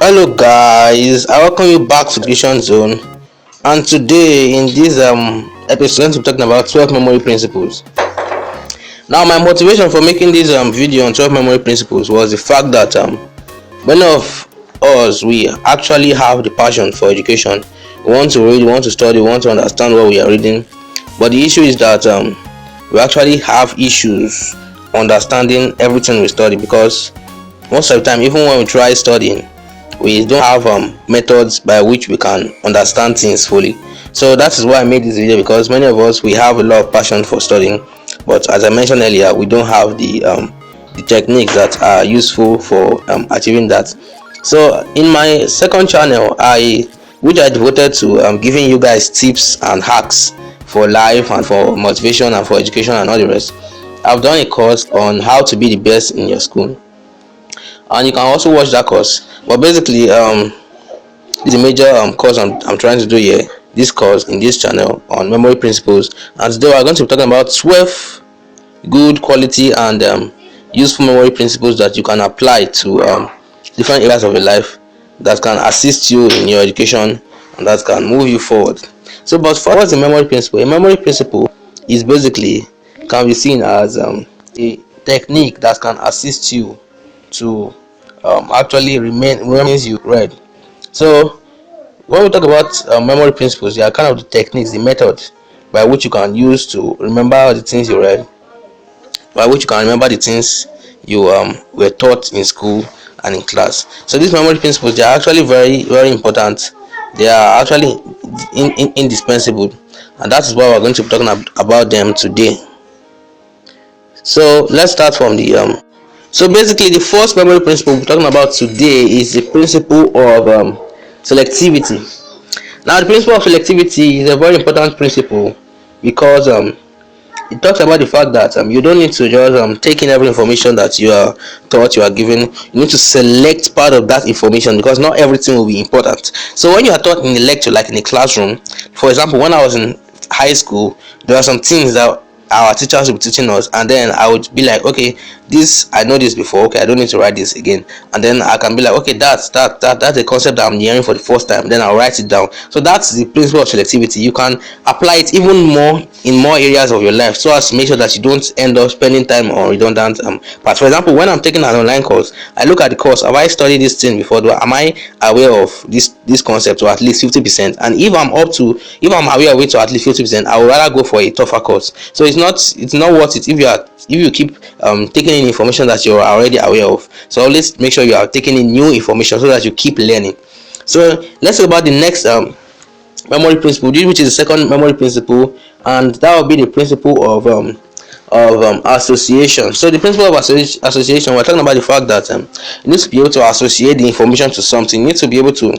Hello guys, I welcome you back to Education Zone, and today in this episode we're talking about 12 memory principles. Now my motivation for making this video on 12 memory principles was the fact that many of us, we actually have the passion for education. We want to read, we want to study, we want to understand what we are reading, but the issue is that we actually have issues understanding everything we study, because most of the time, even when we try studying, we don't have methods by which we can understand things fully. So that is why I made this video, because many of us, we have a lot of passion for studying, but as I mentioned earlier, we don't have the techniques that are useful for achieving that. So in my second channel, which I devoted to giving you guys tips and hacks for life and for motivation and for education and all the rest, I've done a course on how to be the best in your school, and you can also watch that course. But basically, this is a major course I'm trying to do here, this course in this channel on memory principles. And today we're going to be talking about 12 good quality and useful memory principles that you can apply to different areas of your life, that can assist you in your education and that can move you forward. So, but for what's a memory principle? A memory principle is basically, can be seen as a technique that can assist you to actually remains you read. So when we talk about memory principles, they are kind of the techniques, the method by which you can use to remember the things you read, by which you can remember the things you were taught in school and in class. So these memory principles, they are actually very important. They are actually indispensable, and that is why we're going to be talking about them today. So let's start from the so basically, the first memory principle we're talking about today is the principle of selectivity. Now, the principle of selectivity is a very important principle, because it talks about the fact that you don't need to just take in every information that you are taught, you are given. You need to select part of that information, because not everything will be important. So when you are taught in a lecture, like in a classroom, for example, when I was in high school, there are some things that our teachers will be teaching us, and then I would be like, okay, this, I know this before, okay, I don't need to write this again. And then I can be like, okay, that's a concept that I'm hearing for the first time, then I'll write it down. So that's the principle of selectivity. You can apply it even more in more areas of your life, so as to make sure that you don't end up spending time on redundant parts. For example, when I'm taking an online course, I look at the course. Have I studied this thing before? Am I aware of this concept to at least 50%? And if I'm aware of it to at least 50%, I would rather go for a tougher course. So it's not worth it if you keep taking in information that you're already aware of. So always make sure you are taking in new information, so that you keep learning. So let's talk about the next memory principle, which is the second memory principle, and that will be the principle of association. So the principle of association, we're talking about the fact that you need to be able to associate the information to something. You need to be able to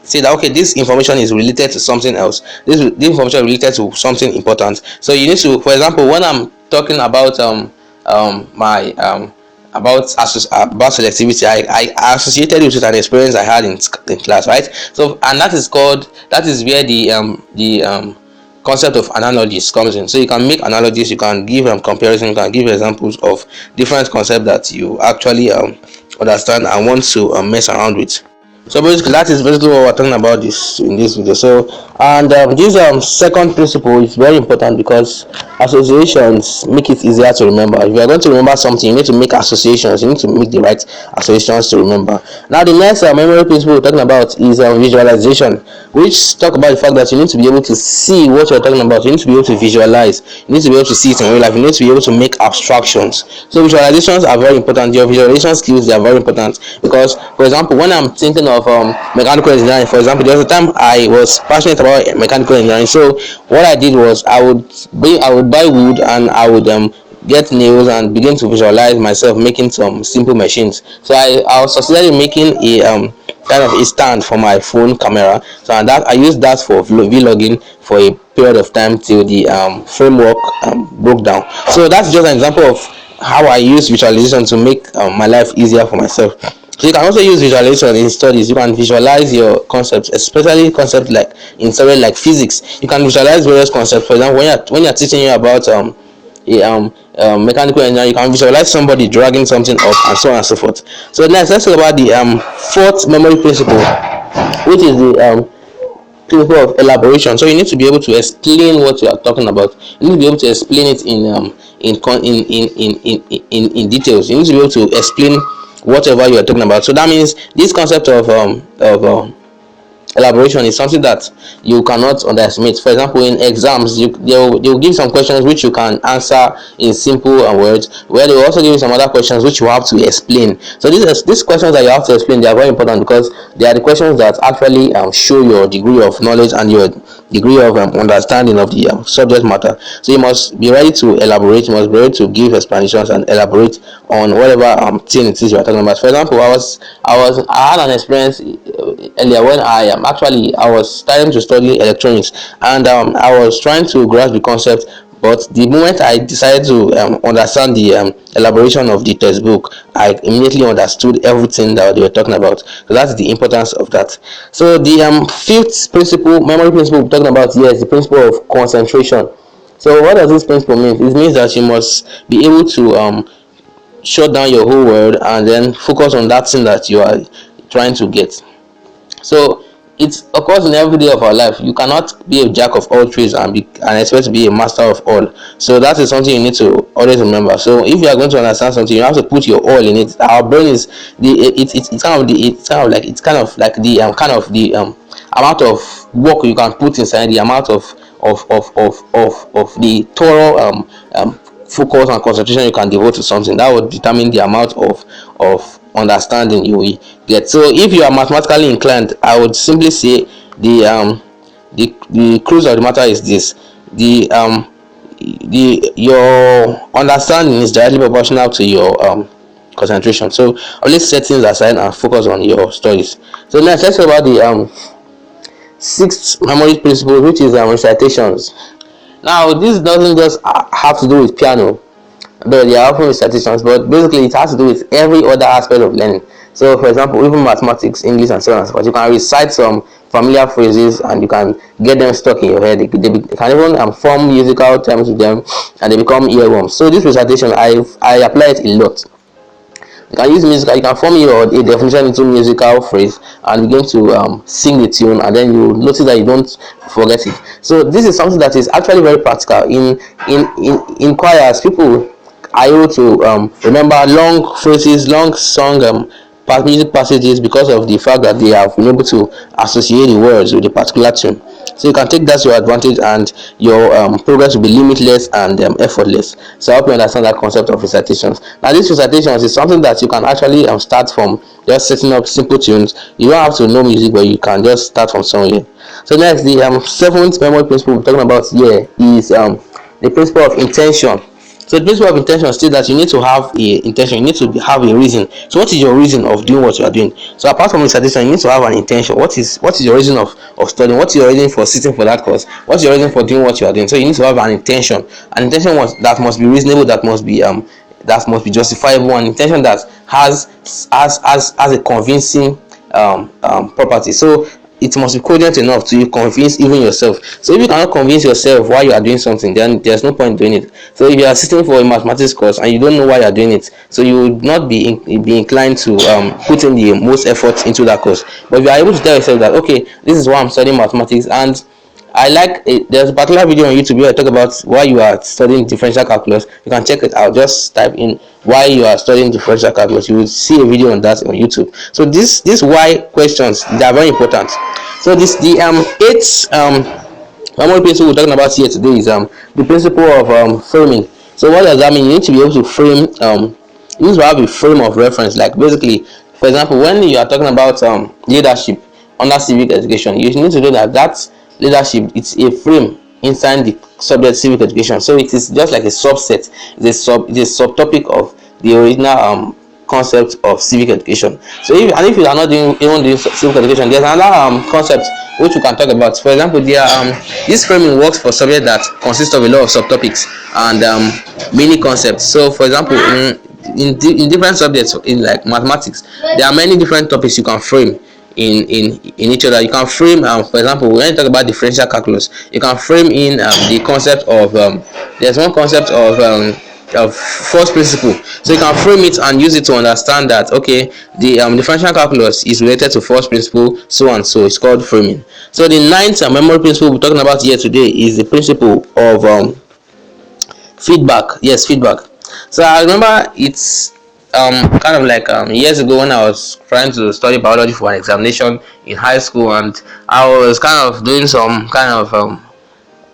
say that, okay, this information is related to something else, this information is related to something important. So you need to, for example, when I'm talking about my about selectivity, I associated it with an experience I had in class, right? So, and that is where the concept of analogies comes in. So you can make analogies, you can give comparison, you can give examples of different concepts that you actually understand and want to mess around with. So basically, that is basically what we're talking about in this video. So, and this second principle is very important, because associations make it easier to remember. If you are going to remember something, you need to make associations. You need to make the right associations to remember. Now, the next memory principle we're talking about is visualization, which talk about the fact that you need to be able to see what you're talking about. You need to be able to visualize. You need to be able to see it in real life. You need to be able to make abstractions. So visualizations are very important. Your visualization skills, they are very important, because, for example, when I'm thinking of mechanical engineering, for example, there was a time I was passionate about mechanical engineering. So what I did was I would buy wood, and I would get nails and begin to visualize myself making some simple machines. So I was succeeded in making a kind of a stand for my phone camera. So, and that I used that for vlogging for a period of time till the framework broke down. So that's just an example of how I use visualization to make my life easier for myself. So you can also use visualization in studies. You can visualize your concepts, especially concepts like in something like physics. You can visualize various concepts. For example, when you're teaching you about mechanical engineer, you can visualize somebody dragging something up, and so on and so forth. So next, let's talk about the fourth memory principle, which is the principle of elaboration. So you need to be able to explain what you are talking about. You need to be able to explain it in details. You need to be able to explain whatever you are talking about. So that means this concept of elaboration is something that you cannot underestimate. For example, in exams, they'll give some questions which you can answer in simple words, where they will also give you some other questions which you have to explain. So these questions that you have to explain, they are very important, because they are the questions that actually show your degree of knowledge and your degree of understanding of the subject matter. So you must be ready to elaborate. You must be ready to give explanations and elaborate on whatever thing it is you are talking about. For example, I had an experience earlier when I was starting to study electronics, and I was trying to grasp the concept. But the moment I decided to understand the elaboration of the textbook, I immediately understood everything that they were talking about. So that's the importance of that. So the fifth principle, memory principle we're talking about here, is the principle of concentration. So what does this principle mean? It means that you must be able to shut down your whole world and then focus on that thing that you are trying to get. So it occurs in every day of our life. You cannot be a jack of all trades and expect to be a master of all. So that is something you need to always remember. So if you are going to understand something, you have to put your all in it. Our brain is it's kind of like the amount of work you can put inside, the amount of the thorough focus and concentration you can devote to something. That would determine the amount of understanding you will get. So if you are mathematically inclined, I would simply say the cruise of the matter is this: your understanding is directly proportional to your concentration. So always set things aside and focus on your studies. So next, let's talk about the sixth memory principle, which is recitations. Now this doesn't just have to do with piano, though they are often recitations, but basically it has to do with every other aspect of learning. So for example, even mathematics, English, and so on and so forth, you can recite some familiar phrases and you can get them stuck in your head. They can even form musical terms with them, and they become earworms. So this recitation, I apply it a lot. You can use music, you can form a definition into musical phrase and begin to sing the tune, and then you notice that you don't forget it. So this is something that is actually very practical. In choirs, people are able to remember long phrases, long song music passages, because of the fact that they have been able to associate the words with a particular tune. So you can take that to your advantage, and your progress will be limitless and effortless. So I hope you understand that concept of recitations. Now this recitations is something that you can actually start from just setting up simple tunes. You don't have to know music, but you can just start from somewhere. So next, the seventh memory principle we're talking about here is the principle of intention. So the principle of intention states that you need to have a intention, you need to have a reason. So what is your reason of doing what you are doing? So apart from recitation, you need to have an intention. What is your reason of studying? What's your reason for sitting for that course? What's your reason for doing what you are doing? So you need to have an intention. An intention that must be reasonable, that must be justifiable, an intention that has a convincing property. So it must be cogent enough to convince even yourself. So if you cannot convince yourself why you are doing something, then there's no point doing it. So if you are sitting for a mathematics course and you don't know why you are doing it, so you would not be inclined to put in the most effort into that course. But if you are able to tell yourself that, okay, this is why I'm studying mathematics, and I like it. There's a particular video on YouTube where I talk about why you are studying differential calculus. You can check it out. Just type in why you are studying differential calculus. You will see a video on that on YouTube. So these why questions, they are very important. So the eighth memory principle we're talking about here today is the principle of framing. So what does that mean? You need to be able to frame. You need to have a frame of reference. Like basically, for example, when you are talking about leadership under civic education, you need to know that leadership, it's a frame inside the subject civic education. So it is just like a subset. It's a subtopic of the original concept of civic education. So if you are not doing civic education, there's another concept which we can talk about. For example, this framing works for subjects that consist of a lot of subtopics and mini concepts. So for example, in different subjects, in like mathematics, there are many different topics you can frame in each other. You can frame, for example, when you talk about differential calculus, you can frame in the concept of there's one concept of first principle. So you can frame it and use it to understand that, okay, the differential calculus is related to first principle, so and so. It's called framing. So the ninth memory principle we're talking about here today is the principle of feedback. Yes, feedback. So I remember it's kind of like years ago when I was trying to study biology for an examination in high school, and I was kind of doing some kind of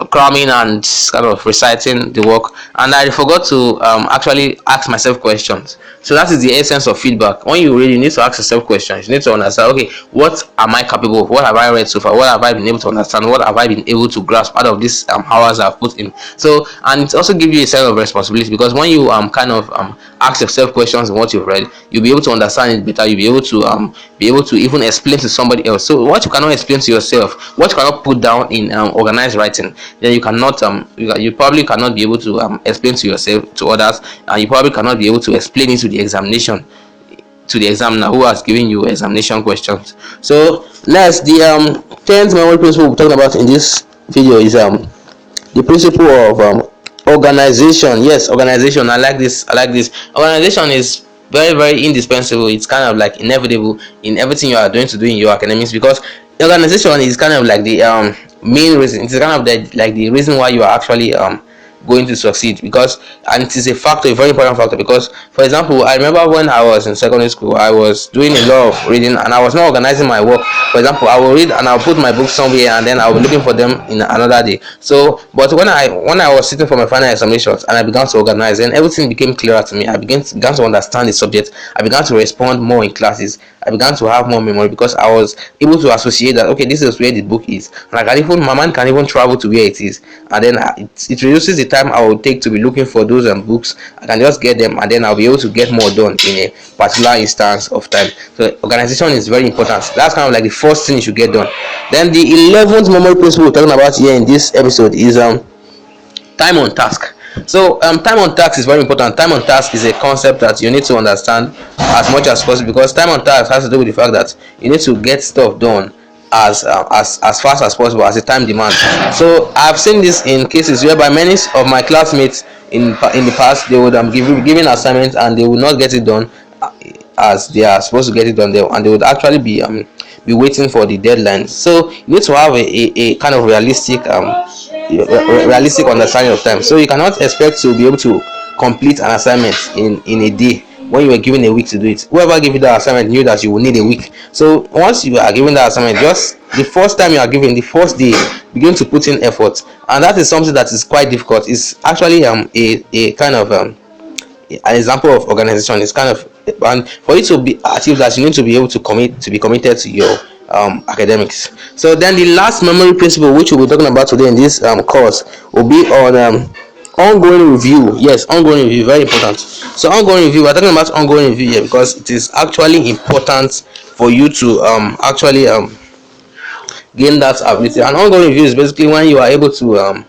cramming and kind of reciting the work, and I forgot to actually ask myself questions. So that is the essence of feedback. When you read, you need to ask yourself questions. You need to understand, okay, what am I capable of? What have I read so far? What have I been able to understand? What have I been able to grasp out of this hours I've put in? So, and it also gives you a sense of responsibility, because when you kind of ask yourself questions on what you've read, you'll be able to understand it better. You'll be able to even explain to somebody else. So what you cannot explain to yourself, what you cannot put down in organized writing, then you cannot you probably cannot be able to explain to yourself, to others, and you probably cannot be able to explain it to the examination, to the examiner who has given you examination questions. So next, the 10th memory principle we're talking about in this video is the principle of organization. Yes, organization. I like this. Organization is very, very indispensable. It's kind of like inevitable in everything you are going to do in your academics, because organization is kind of like the main reason. It's kind of the reason why you are actually going to succeed, because, and it is a factor, a very important factor, because, for example, I remember when I was in secondary school, I was doing a lot of reading and I was not organizing my work. For example, I will read and I'll put my books somewhere, and then I'll be looking for them in another day. So but when I was sitting for my final examinations and I began to organize, then everything became clearer to me. I began to understand the subject. I began to respond more in classes. I began to have more memory, because I was able to associate that, okay, this is where the book is, and my mind can even travel to where it is, and then it reduces the time I will take to be looking for those books. I can just get them, and then I'll be able to get more done in a particular instance of time. So organization is very important. That's kind of like the first thing you should get done. Then the 11th memory principle we're talking about here in this episode is time on task. So time on task is very important. Time on task is a concept that you need to understand as much as possible, because time on task has to do with the fact that you need to get stuff done as fast as possible, as the time demands. So I've seen this in cases whereby many of my classmates in the past, they would be given assignments and they would not get it done as they are supposed to get it done there, and they would actually be waiting for the deadline. So you need to have a kind of realistic understanding of time. So you cannot expect to be able to complete an assignment in a day when you were given a week to do it. Whoever gave you that assignment knew that you will need a week. So once you are given that assignment, just the first time you are given, the first day, begin to put in effort, and that is something that is quite difficult. It's actually a kind of an example of organization. It's kind of, and for you to be achieve that, you need to be able to be committed to your academics. So then the last memory principle which we'll be talking about today in this course will be on ongoing review. Yes, ongoing review, very important. So ongoing review, we're talking about ongoing review here because it is actually important for you to actually gain that ability. And ongoing review is basically when you are able to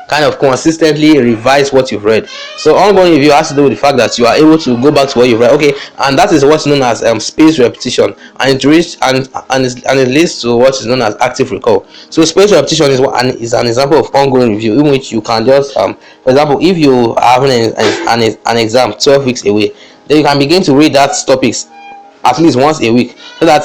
kind of consistently revise what you've read. So ongoing review has to do with the fact that you are able to go back to what you've read. Okay, and that is what's known as spaced repetition, and it leads to what is known as active recall. So spaced repetition is an example of ongoing review, in which you can just for example, if you have an exam 12 weeks away, then you can begin to read that topics at least once a week, so that,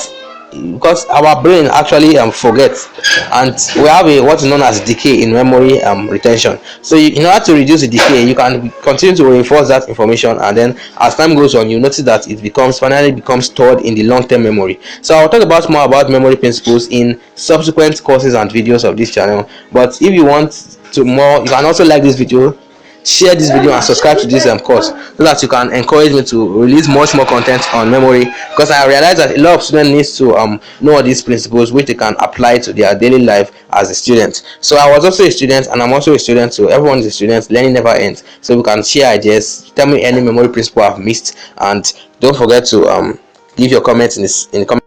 because our brain actually forgets, and we have what is known as decay in memory retention. So in order to reduce the decay, you can continue to reinforce that information, and then as time goes on, you notice that it finally becomes stored in the long-term memory. So I'll talk more about memory principles in subsequent courses and videos of this channel. But if you want to more, you can also like this video, share this video, and subscribe to this course, so that you can encourage me to release much more content on memory, because I realize that a lot of students need to know these principles which they can apply to their daily life as a student. So I was also a student, and I'm also a student, so everyone is a student. Learning never ends, so we can share ideas. Tell me any memory principle I've missed, and don't forget to leave your comments in the comment